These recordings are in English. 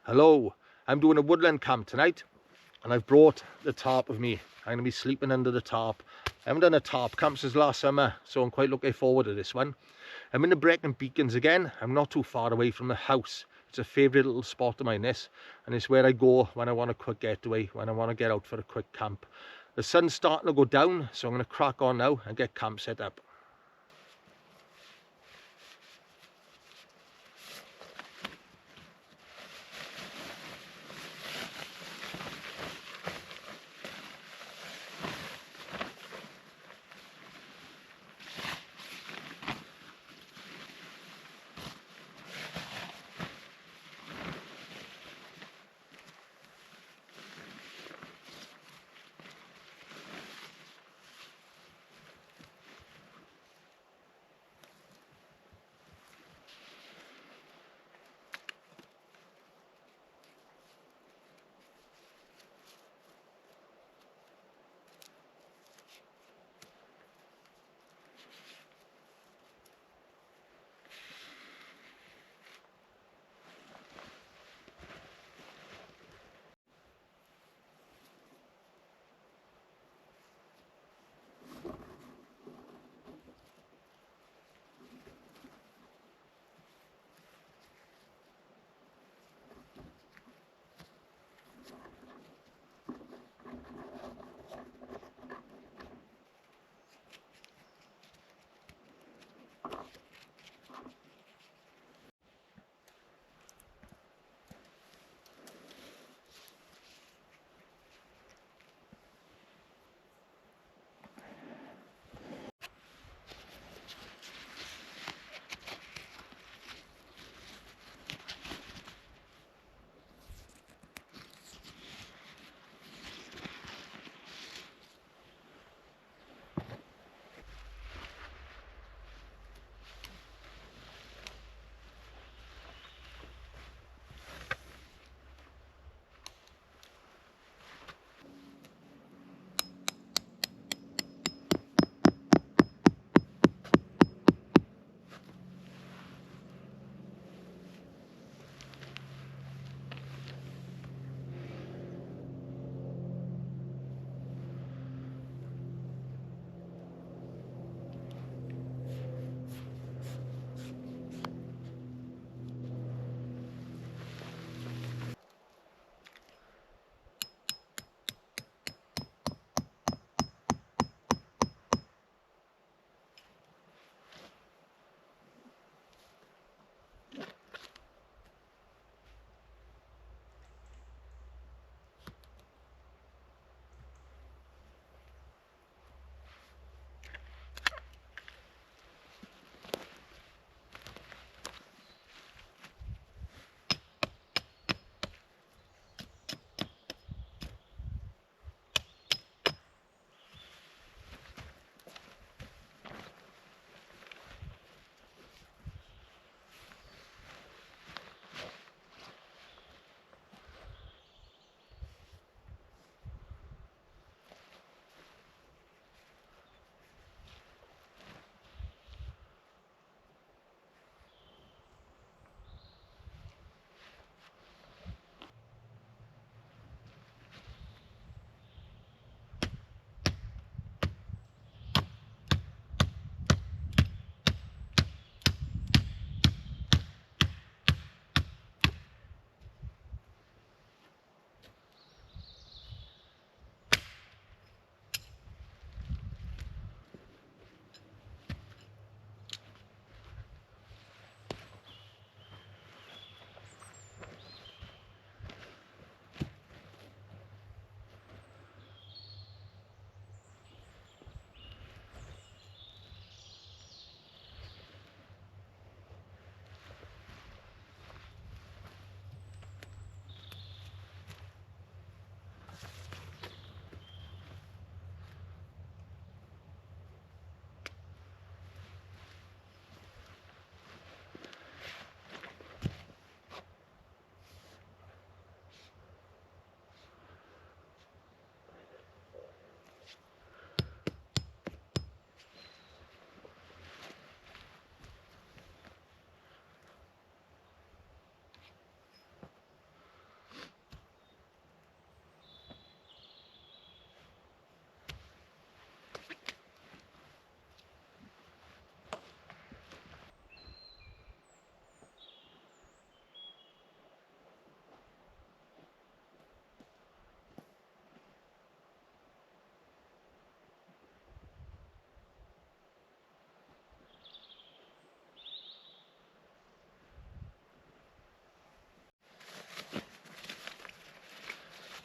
Hello, I'm doing a woodland camp tonight and I've brought the tarp with me. I'm going to be sleeping under the tarp. I haven't done a tarp camp since last summer, so I'm quite looking forward to this one. I'm in the Brecon Beacons again. I'm not too far away from the house. It's a favourite little spot of mine, this, and it's where I go when I want a quick getaway, when I want to get out for a quick camp. The sun's starting to go down, so I'm going to crack on now and get camp set up.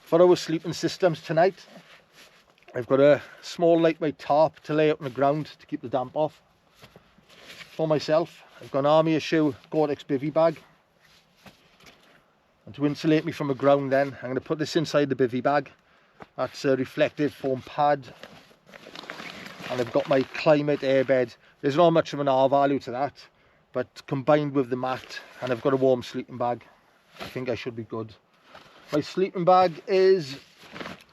For our sleeping systems tonight, I've got a small lightweight tarp to lay out on the ground to keep the damp off. For myself, I've got an Army Issue Gore-Tex bivvy bag. And to insulate me from the ground then, I'm going to put this inside the bivvy bag. That's a reflective foam pad. And I've got my climate airbed. There's not much of an R value to that, but combined with the mat, and I've got a warm sleeping bag, I think I should be good. My sleeping bag is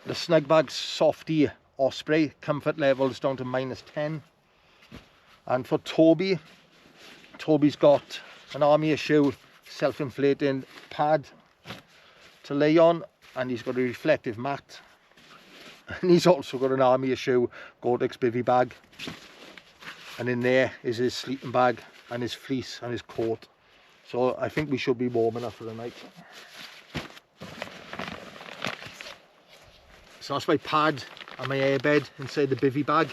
the Snugbag Softy Osprey, comfort levels down to -10. And for Toby's got an Army Issue self-inflating pad to lay on, and he's got a reflective mat. And he's also got an Army Issue Gore-Tex bivvy bag. And in there is his sleeping bag and his fleece and his coat. So I think we should be warm enough for the night. So that's my pad and my airbed inside the bivvy bag.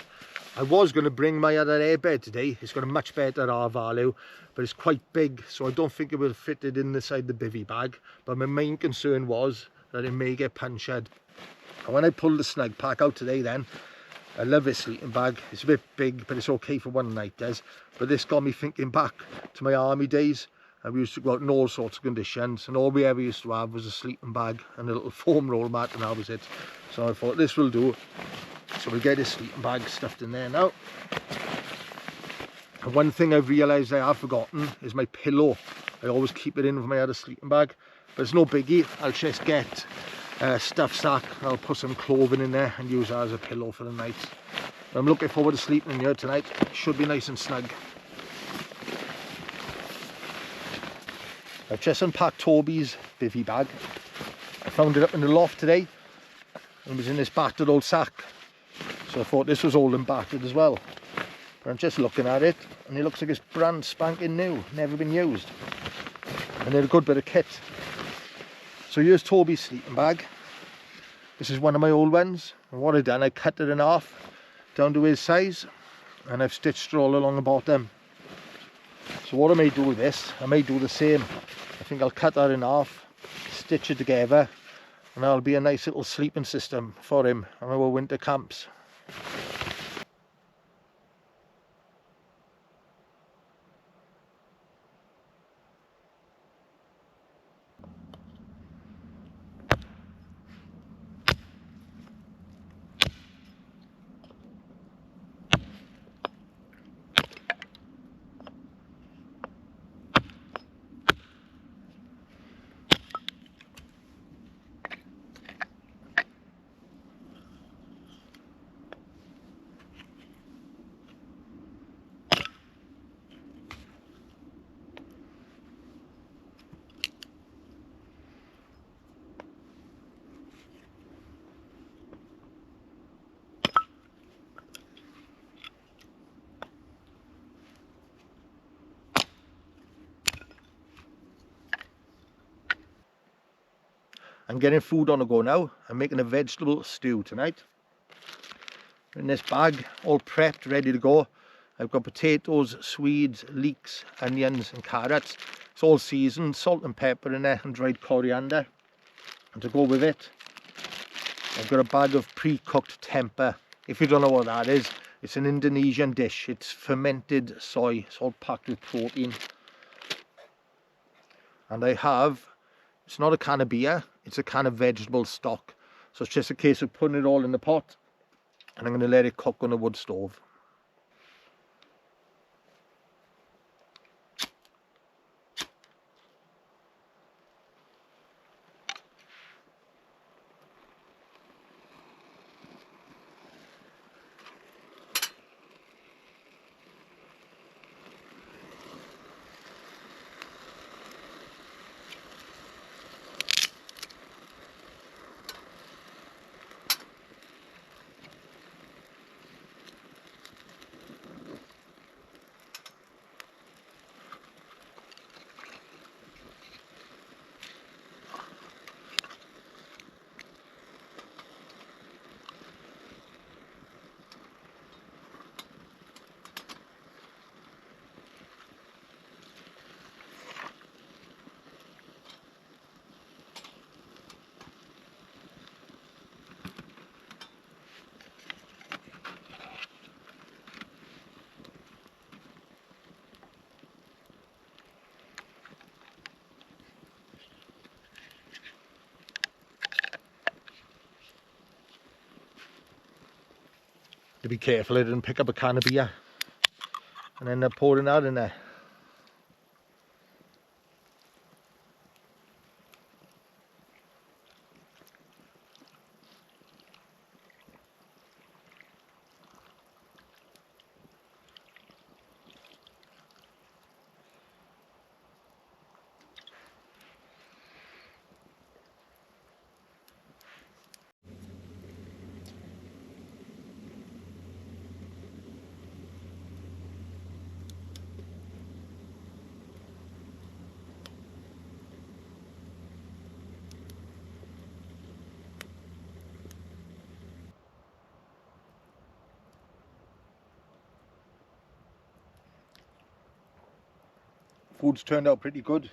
I was going to bring my other airbed today. It's got a much better R value, but it's quite big, so I don't think it will fit it inside the bivvy bag. But my main concern was that it may get punctured. And when I pulled the snug pack out today then, I love this sleeping bag. It's a bit big, but it's okay for one night, Des. But this got me thinking back to my army days. And we used to go out in all sorts of conditions, and all we ever used to have was a sleeping bag and a little foam roll mat, and that was it. So I thought this will do. So we'll get this sleeping bag stuffed in there now. And one thing I've realised I have forgotten is my pillow. I always keep it in with my other sleeping bag, but it's no biggie. I'll just get a stuff sack, I'll put some clothing in there and use that as a pillow for the night. I'm looking forward to sleeping in here tonight. Should be nice and snug. I've just unpacked Toby's bivvy bag. I found it up in the loft today and it was in this battered old sack, so I thought this was old and battered as well. But I'm just looking at it and it looks like it's brand spanking new, never been used, and they're a good bit of kit. So here's Toby's sleeping bag. This is one of my old ones, and what I've done, I cut it in half down to his size, and I've stitched it all along the bottom. So what I may do with this, I may do the same. I think I'll cut that in half, stitch it together, and that'll be a nice little sleeping system for him on our winter camps. I'm getting food on the go now. I'm making a vegetable stew tonight. In this bag, all prepped, ready to go. I've got potatoes, swedes, leeks, onions and carrots. It's all seasoned, salt and pepper in there and dried coriander. And to go with it, I've got a bag of pre-cooked tempeh. If you don't know what that is, it's an Indonesian dish. It's fermented soy. It's all packed with protein. And I have, it's not a can of beer, it's a can of vegetable stock. So it's just a case of putting it all in the pot, and I'm going to let it cook on a wood stove. be careful I didn't pick up a can of beer and end up pouring that in there. Food's turned out pretty good.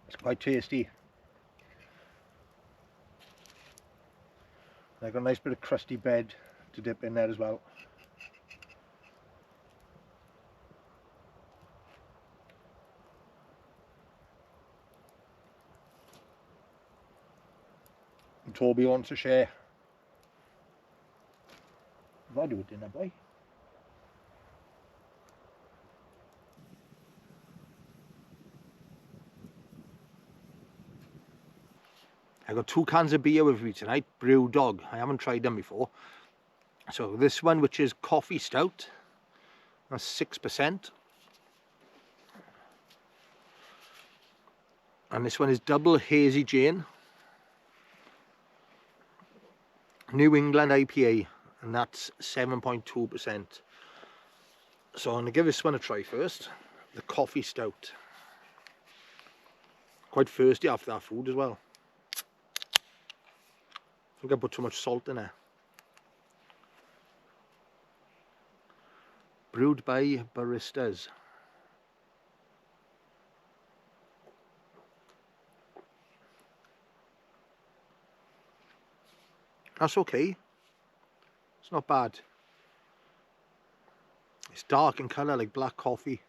It's quite tasty. I got a nice bit of crusty bread to dip in there as well. And Toby wants to share. What do you dinner, boy? I got 2 cans of beer with me tonight, Brew Dog. I haven't tried them before. So this one, which is coffee stout, that's 6%. And this one is double hazy Jane, New England IPA, and that's 7.2%. So I'm going to give this one a try first. The coffee stout. Quite thirsty after that food as well. I think I put too much salt in there. Brewed by baristas. That's okay. It's not bad. It's dark in colour like black coffee.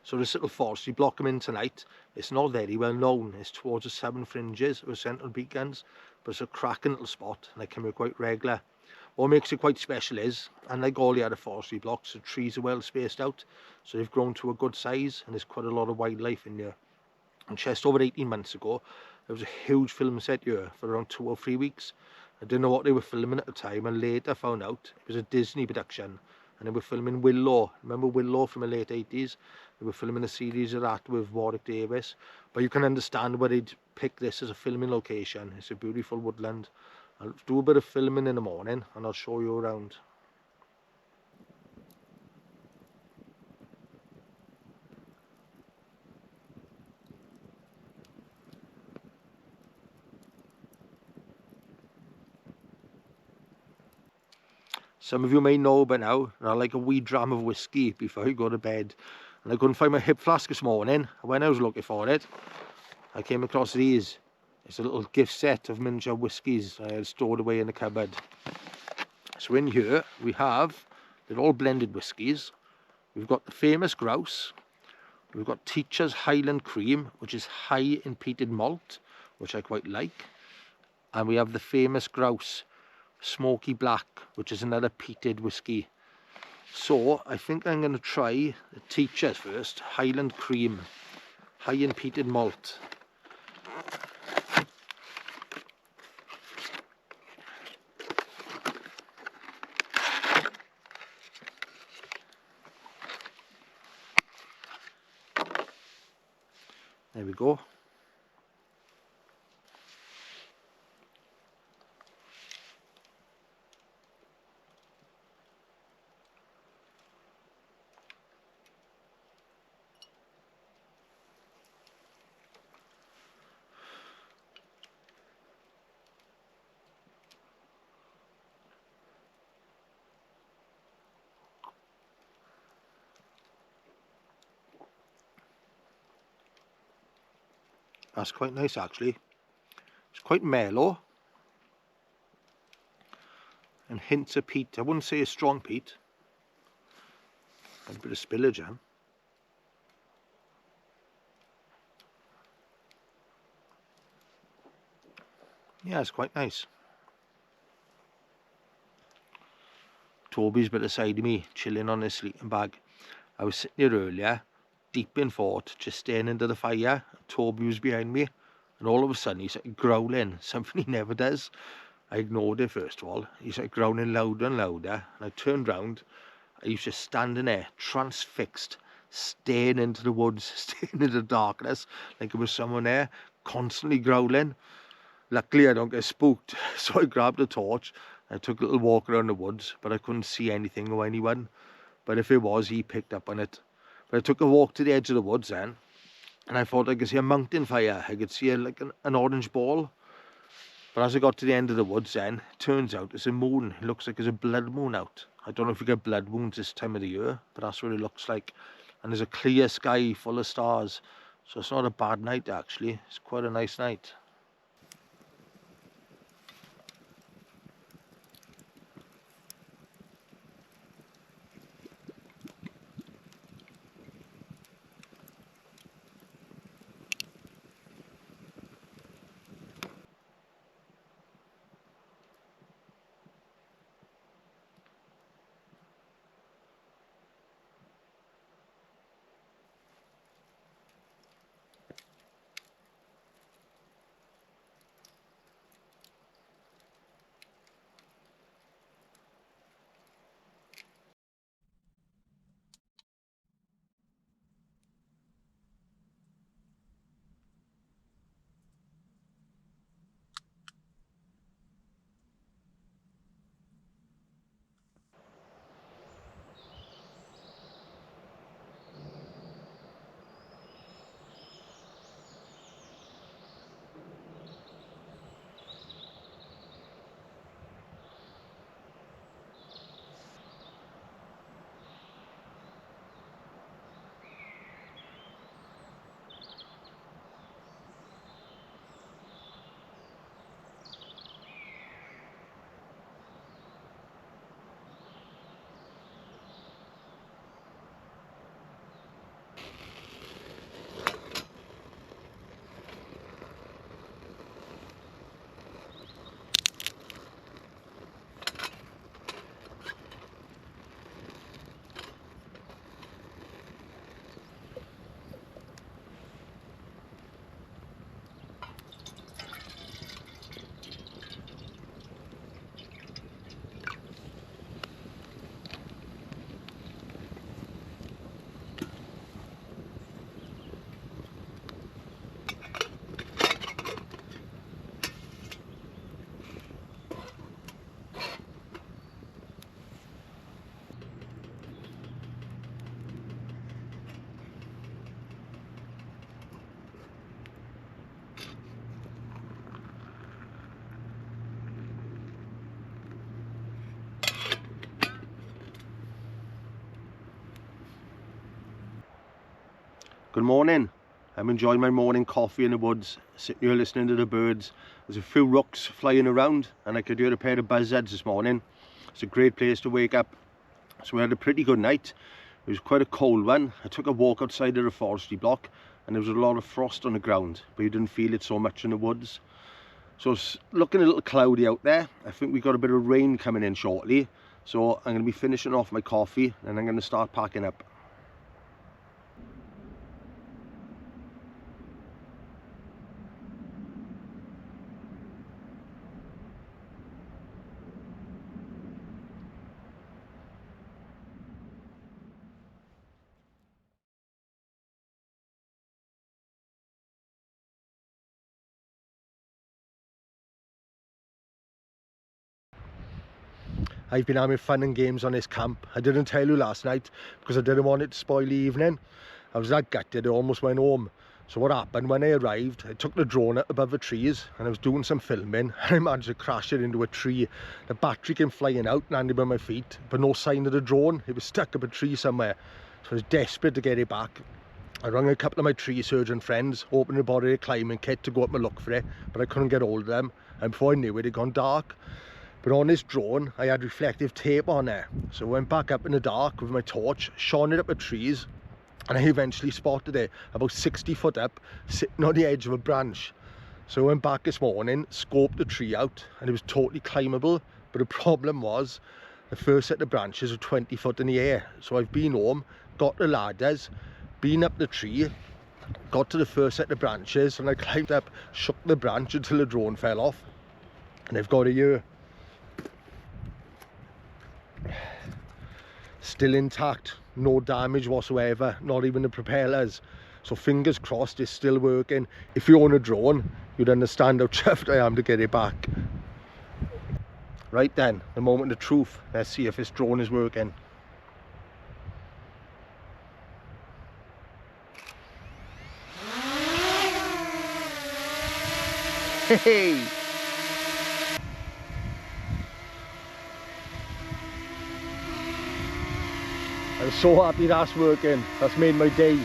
So this little forestry block I'm in tonight, it's not very well known. It's towards the Seven Fringes or Central Beacons, but it's a cracking little spot and I come here quite regular. What makes it quite special is, unlike all the other forestry blocks, the trees are well spaced out, so they've grown to a good size and there's quite a lot of wildlife in here. And just over 18 months ago, there was a huge film set here for around 2 or 3 weeks. I didn't know what they were filming at the time, and later found out it was a Disney production. And they were filming Willow. Remember Willow from the late 80s? They were filming a series of that with Warwick Davis. But you can understand why they'd pick this as a filming location. It's a beautiful woodland. I'll do a bit of filming in the morning and I'll show you around. Some of you may know by now that I like a wee dram of whiskey before I go to bed. And I couldn't find my hip flask this morning. When I was looking for it, I came across these. It's a little gift set of miniature whiskies I had stored away in the cupboard. So in here we have, they're all blended whiskies. We've got the famous grouse. We've got Teacher's Highland Cream, which is high in peated malt, which I quite like. And we have the famous grouse Smoky Black, which is another peated whiskey. So I think I'm going to try the Teacher's first, Highland Cream, high in peated malt. There we go. That's quite nice actually. It's quite mellow. And hints of peat. I wouldn't say a strong peat. A bit of spillage in. Yeah, it's quite nice. Toby's beside me, chilling on his sleeping bag. I was sitting here earlier, deep in thought, just staring into the fire. Toby was behind me, and all of a sudden he started growling, something he never does. I ignored it first of all. He started growling louder and louder, and I turned round. He was just standing there, transfixed, staring into the woods, staring into the darkness, like there was someone there, constantly growling. Luckily I don't get spooked, so I grabbed a torch. I took a little walk around the woods, but I couldn't see anything or anyone. But if it was, he picked up on it. But I took a walk to the edge of the woods then, and I thought I could see a mountain fire. I could see like an orange ball. But as I got to the end of the woods then, it turns out it's a moon. It looks like there's a blood moon out. I don't know if you get blood moons this time of the year, but that's what it looks like. And there's a clear sky full of stars. So it's not a bad night actually. It's quite a nice night. Good morning. I'm enjoying my morning coffee in the woods, sitting here listening to the birds. There's a few rooks flying around and I could hear a pair of buzzards this morning. It's a great place to wake up. So we had a pretty good night. It was quite a cold one. I took a walk outside of the forestry block and there was a lot of frost on the ground, but you didn't feel it so much in the woods. So it's looking a little cloudy out there. I think we got a bit of rain coming in shortly. So I'm going to be finishing off my coffee and I'm going to start packing up. I've been having fun and games on this camp. I didn't tell you last night because I didn't want it to spoil the evening. I was that gutted, I almost went home. So what happened, when I arrived, I took the drone up above the trees and I was doing some filming and I managed to crash it into a tree. The battery came flying out, landed by my feet, but no sign of the drone. It was stuck up a tree somewhere. So I was desperate to get it back. I rang a couple of my tree surgeon friends, hoping to borrow a climbing kit to go up and look for it, but I couldn't get hold of them, and before I knew it had gone dark. But on this drone I had reflective tape on there, so I went back up in the dark with my torch, shone it up at trees, and I eventually spotted it about 60 foot up, sitting on the edge of a branch. So I went back this morning, scoped the tree out, and it was totally climbable, but the problem was the first set of branches were 20 foot in the air. So I've been home, got the ladders, been up the tree, got to the first set of branches, and I climbed up, shook the branch until the drone fell off, and I've got it here. Still intact, no damage whatsoever, not even the propellers. So fingers crossed it's still working. If you own a drone, you'd understand how chuffed I am to get it back. Right then, the moment of truth. Let's see if this drone is working. Hey! I'm so happy that's working. That's made my day.